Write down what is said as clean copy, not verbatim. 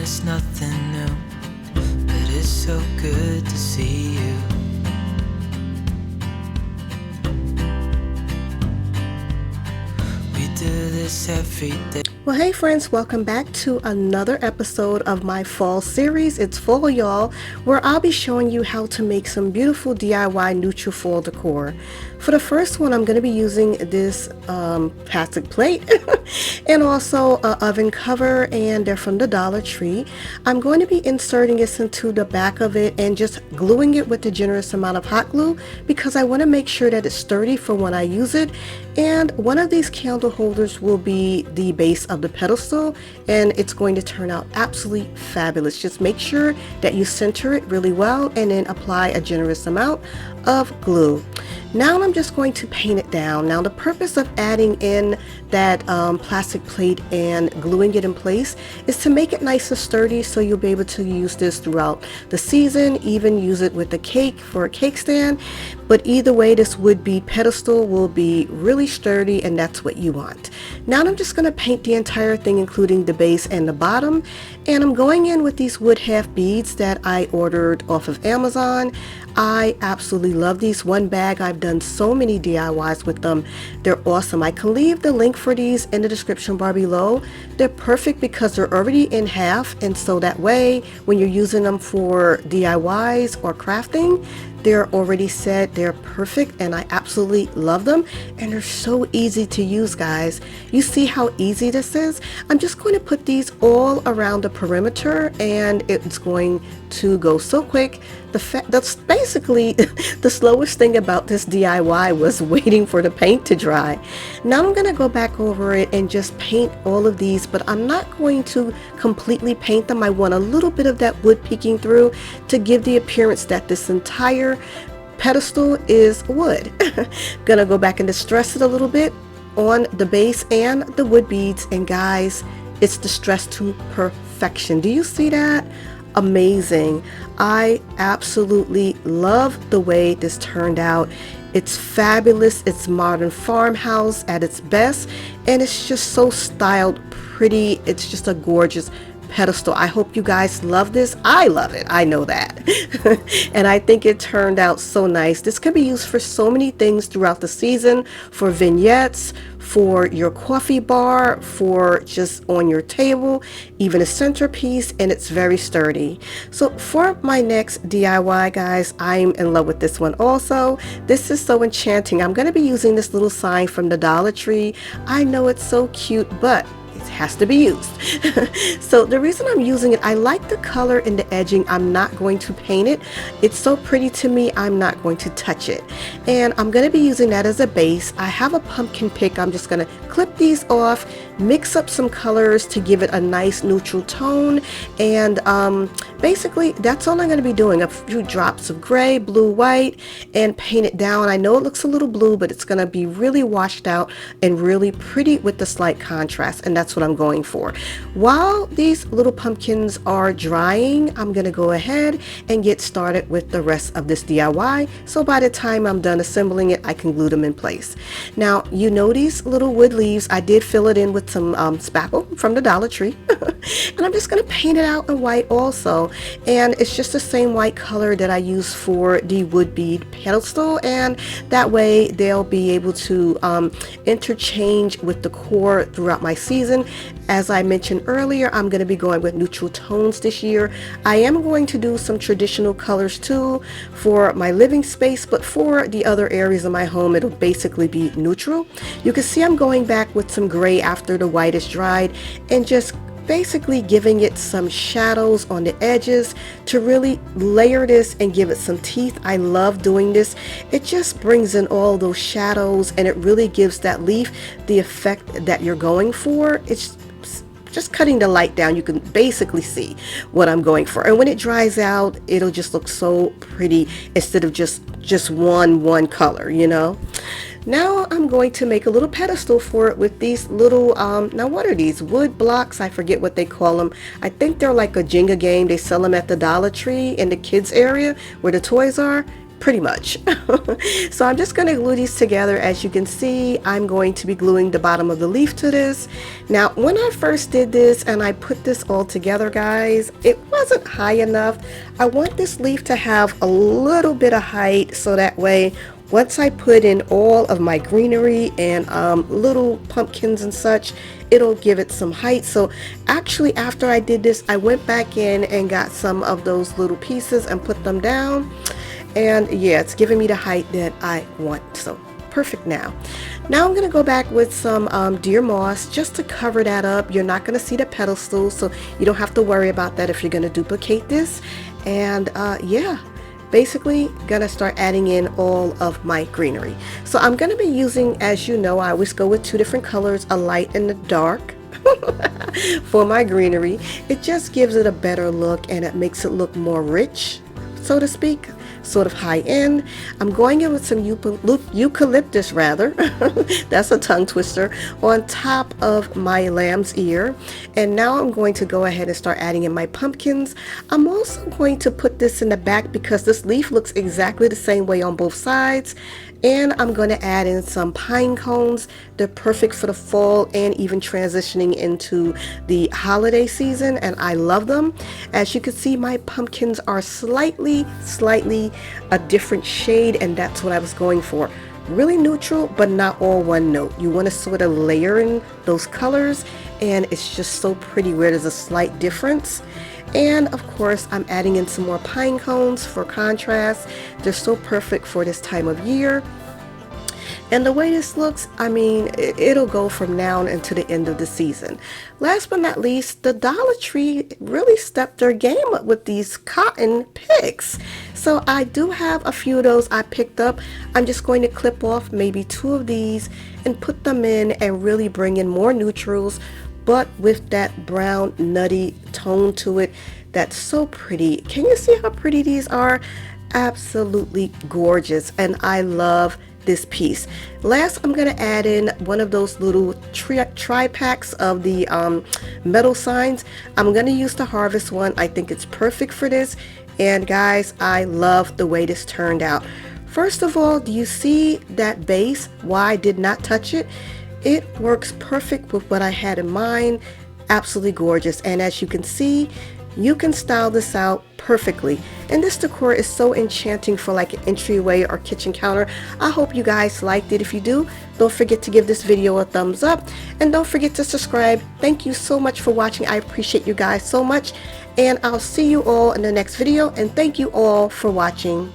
it's nothing new, but it's so good to see you. We do this every day. Well, hey friends, welcome back to another episode of my fall series. It's fall, y'all, where I'll be showing you how to make some beautiful DIY neutral fall decor. For the first one, I'm going to be using this plastic plate and also an oven cover, and they're from the Dollar Tree. I'm going to be inserting this into the back of it and just gluing it with a generous amount of hot glue because I want to make sure that it's sturdy for when I use it. And one of these candle holders will be the base of the pedestal, and it's going to turn out absolutely fabulous. Just make sure that you center it really well and then apply a generous amount of glue. Now I'm just going to paint it down. Now the purpose of adding in that plastic plate and gluing it in place is to make it nice and sturdy, so you'll be able to use this throughout the season, even use it with a cake for a cake stand. But either way, this would-be pedestal will be really sturdy, and that's what you want. Now I'm just going to paint the entire thing, including the base and the bottom, and I'm going in with these wood half beads that I ordered off of Amazon. I absolutely love these. One bag, I've done so many DIYs with them. They're awesome. I can leave the link for these in the description bar below. They're perfect because they're already in half, and so that way when you're using them for DIYs or crafting, they're already set. They're perfect, and I absolutely love them, and they're so easy to use, guys. You see how easy this is? I'm just going to put these all around the perimeter, and it's going to go so quick. That's basically the slowest thing about this DIY was waiting for the paint to dry. Now I'm going to go back over it and just paint all of these, but I'm not going to completely paint them. I want a little bit of that wood peeking through to give the appearance that this entire pedestal is wood. Gonna go back and distress it a little bit on the base and the wood beads, and guys, it's distressed to perfection. Do you see that? Amazing. I absolutely love the way this turned out. It's fabulous. It's modern farmhouse at its best, and it's just so styled, pretty. It's just a gorgeous pedestal. I hope you guys love this. I love it. I know that. And I think it turned out so nice. This can be used for so many things throughout the season, for vignettes, for your coffee bar, for just on your table, even a centerpiece, and it's very sturdy. So for my next DIY, guys, I'm in love with this one also. This is so enchanting. I'm going to be using this little sign from the Dollar Tree. I know it's so cute, but has to be used. So the reason I'm using it, I like the color in the edging. I'm not going to paint it. It's so pretty to me. I'm not going to touch it, and I'm going to be using that as a base. I have a pumpkin pick. I'm just going to clip these off, mix up some colors to give it a nice neutral tone, and basically that's all I'm going to be doing. A few drops of gray, blue, white, and paint it down. I know it looks a little blue, but it's going to be really washed out and really pretty with the slight contrast, and that's what I'm going for. While these little pumpkins are drying, I'm going to go ahead and get started with the rest of this DIY, so by the time I'm done assembling it, I can glue them in place. Now, you know these little wood leaves, I did fill it in with some spackle from the Dollar Tree. And I'm just going to paint it out in white also, and it's just the same white color that I use for the wood bead pedestal, and that way they'll be able to interchange with the core throughout my season. As I mentioned earlier, I'm going to be going with neutral tones this year. I am going to do some traditional colors too for my living space, but for the other areas of my home, it'll basically be neutral. You can see I'm going back with some gray after the white is dried, and just basically giving it some shadows on the edges to really layer this and give it some teeth. I love doing this. It just brings in all those shadows, and it really gives that leaf the effect that you're going for. It's just cutting the light down. You can basically see what I'm going for, and when it dries out, it'll just look so pretty instead of just one color, you know. Now I'm going to make a little pedestal for it with these little, now what are these? Wood blocks? I forget what they call them. I think they're like a Jenga game. They sell them at the Dollar Tree in the kids area where the toys are. pretty much. So I'm just going to glue these together. As you can see, I'm going to be gluing the bottom of the leaf to this. Now, when I first did this and I put this all together, guys, it wasn't high enough. I want this leaf to have a little bit of height, so that way once I put in all of my greenery and little pumpkins and such, it'll give it some height. So actually, after I did this, I went back in and got some of those little pieces and put them down. And yeah, it's giving me the height that I want. So perfect. Now I'm going to go back with some deer moss just to cover that up. You're not going to see the pedestal, so you don't have to worry about that if you're going to duplicate this. And yeah, basically gonna start adding in all of my greenery. So I'm gonna be using, as you know, I always go with two different colors, a light and a dark for my greenery. It just gives it a better look and it makes it look more rich, so to speak, sort of high end. I'm going in with some eucalyptus rather, that's a tongue twister, on top of my lamb's ear. And now I'm going to go ahead and start adding in my pumpkins. I'm also going to put this in the back because this leaf looks exactly the same way on both sides. And I'm going to add in some pine cones. They're perfect for the fall and even transitioning into the holiday season, and I love them. As you can see, my pumpkins are slightly a different shade, and that's what I was going for. Really neutral, but not all one note. You want to sort of layer in those colors, and it's just so pretty where there's a slight difference. And of course, I'm adding in some more pine cones for contrast. They're so perfect for this time of year. And the way this looks, I mean, it'll go from now until the end of the season. Last but not least, the Dollar Tree really stepped their game up with these cotton picks. So I do have a few of those I picked up. I'm just going to clip off maybe 2 of these and put them in and really bring in more neutrals, but with that brown nutty tone to it. That's so pretty. Can you see how pretty these are? Absolutely gorgeous, and I love this piece. Last, I'm going to add in one of those little tri-packs of the metal signs. I'm going to use the Harvest one. I think it's perfect for this, and guys, I love the way this turned out. First of all, do you see that base? Why I did not touch it? It works perfect with what I had in mind. Absolutely gorgeous, and as you can see, you can style this out perfectly, and this decor is so enchanting for like an entryway or kitchen counter. I hope you guys liked it. If you do, don't forget to give this video a thumbs up, and don't forget to subscribe. Thank you so much for watching. I appreciate you guys so much, and I'll see you all in the next video, and thank you all for watching.